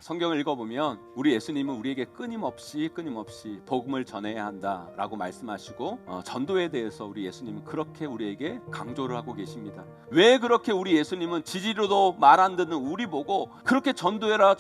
성경을 읽어보면 우리 예수님은 우리에게 끊임없이 복음을 전해야 한다라고 말씀하시고 전도에 대해서 우리 예수님은 그렇게 우리에게 강조를 하고 계십니다. 왜 그렇게 우리 예수님은 지지로도 말 안 듣는 우리 보고 그렇게 전도해라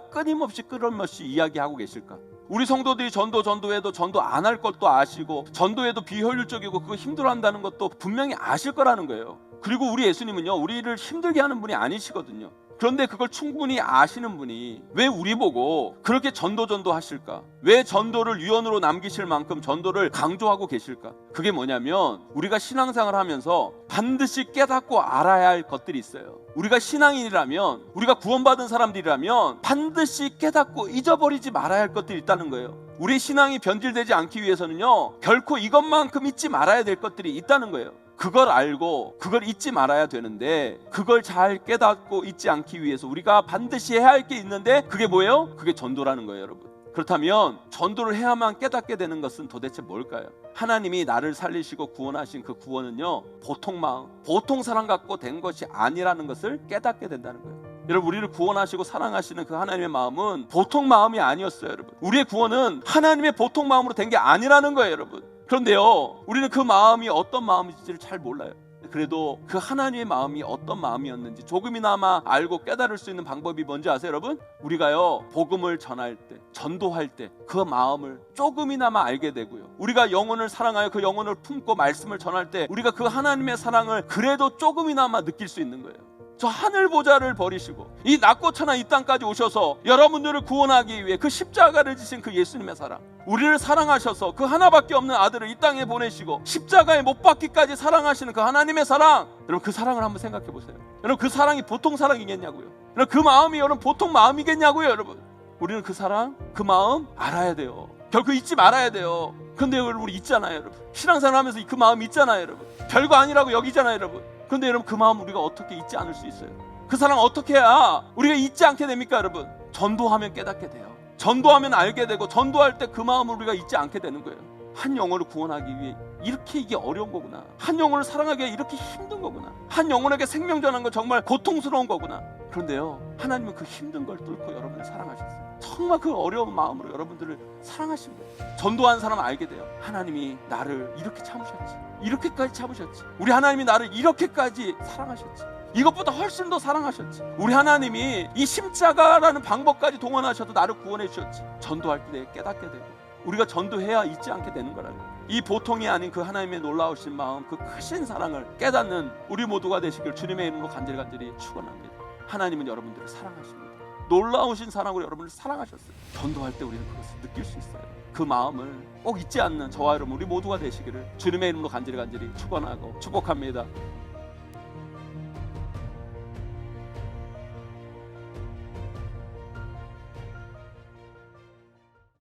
끊임없이 이야기하고 계실까? 우리 성도들이 전도해도 전도 안 할 것도 아시고 전도해도 비효율적이고 그거 힘들어한다는 것도 분명히 아실 거라는 거예요. 그리고 우리 예수님은요, 우리를 힘들게 하는 분이 아니시거든요. 그런데 그걸 충분히 아시는 분이 왜 우리 보고 그렇게 전도 하실까? 왜 전도를 유언으로 남기실 만큼 전도를 강조하고 계실까? 그게 뭐냐면 우리가 신앙생활을 하면서 반드시 깨닫고 알아야 할 것들이 있어요. 우리가 신앙인이라면, 우리가 구원받은 사람들이라면 반드시 깨닫고 잊어버리지 말아야 할 것들이 있다는 거예요. 우리 신앙이 변질되지 않기 위해서는요, 결코 이것만큼 잊지 말아야 될 것들이 있다는 거예요. 그걸 알고 그걸 잊지 말아야 되는데, 그걸 잘 깨닫고 잊지 않기 위해서 우리가 반드시 해야 할 게 있는데, 그게 뭐예요? 그게 전도라는 거예요, 여러분. 그렇다면 전도를 해야만 깨닫게 되는 것은 도대체 뭘까요? 하나님이 나를 살리시고 구원하신 그 구원은요, 보통 마음, 보통 사랑 갖고 된 것이 아니라는 것을 깨닫게 된다는 거예요. 여러분, 우리를 구원하시고 사랑하시는 그 하나님의 마음은 보통 마음이 아니었어요, 여러분. 우리의 구원은 하나님의 보통 마음으로 된 게 아니라는 거예요, 여러분. 그런데요, 우리는 그 마음이 어떤 마음인지를 잘 몰라요. 그래도 그 하나님의 마음이 어떤 마음이었는지 조금이나마 알고 깨달을 수 있는 방법이 뭔지 아세요, 여러분? 우리가요, 복음을 전할 때, 전도할 때 그 마음을 조금이나마 알게 되고요, 우리가 영혼을 사랑하여 그 영혼을 품고 말씀을 전할 때 우리가 그 하나님의 사랑을 그래도 조금이나마 느낄 수 있는 거예요. 저 하늘 보좌를 버리시고 이 낮고 천한 이 땅까지 오셔서 여러분들을 구원하기 위해 그 십자가를 지신 그 예수님의 사랑, 우리를 사랑하셔서 그 하나밖에 없는 아들을 이 땅에 보내시고 십자가에 못 박기까지 사랑하시는 그 하나님의 사랑, 여러분 그 사랑을 한번 생각해 보세요. 여러분 그 사랑이 보통 사랑이겠냐고요? 여러분 그 마음이 여러분 보통 마음이겠냐고요? 여러분, 우리는 그 사랑, 그 마음 알아야 돼요. 결코 잊지 말아야 돼요. 근데 여러분 우리 있잖아요, 여러분. 신앙생활 하면서 그 마음 있잖아요, 여러분. 별거 아니라고 여기잖아요, 여러분. 근데 여러분 그 마음 우리가 어떻게 잊지 않을 수 있어요? 그 사랑 어떻게 해야 우리가 잊지 않게 됩니까, 여러분? 전도하면 깨닫게 돼요. 전도하면 알게 되고, 전도할 때 그 마음을 우리가 잊지 않게 되는 거예요. 한 영혼을 구원하기 위해 이렇게 이게 어려운 거구나. 한 영혼을 사랑하기 위해 이렇게 힘든 거구나. 한 영혼에게 생명 전하는 건 정말 고통스러운 거구나. 그런데요, 하나님은 그 힘든 걸 뚫고 여러분을 사랑하셨어요. 정말 그 어려운 마음으로 여러분들을 사랑하신 거예요. 전도한 사람은 알게 돼요. 하나님이 나를 이렇게 참으셨지, 이렇게까지 참으셨지, 우리 하나님이 나를 이렇게까지 사랑하셨지, 이것보다 훨씬 더 사랑하셨지, 우리 하나님이 이 십자가라는 방법까지 동원하셔도 나를 구원해 주셨지. 전도할 때 깨닫게 되고, 우리가 전도해야 잊지 않게 되는 거라고. 이 보통이 아닌 그 하나님의 놀라우신 마음, 그 크신 사랑을 깨닫는 우리 모두가 되시길 주님의 이름으로 간절히 축원합니다. 하나님은 여러분들을 사랑하십니다. 놀라우신 사랑으로 여러분을 사랑하셨어요. 전도할 때 우리는 그것을 느낄 수 있어요. 그 마음을 꼭 잊지 않는 저와 여러분 우리 모두가 되시기를 주님의 이름으로 간절히 축원하고 축복합니다.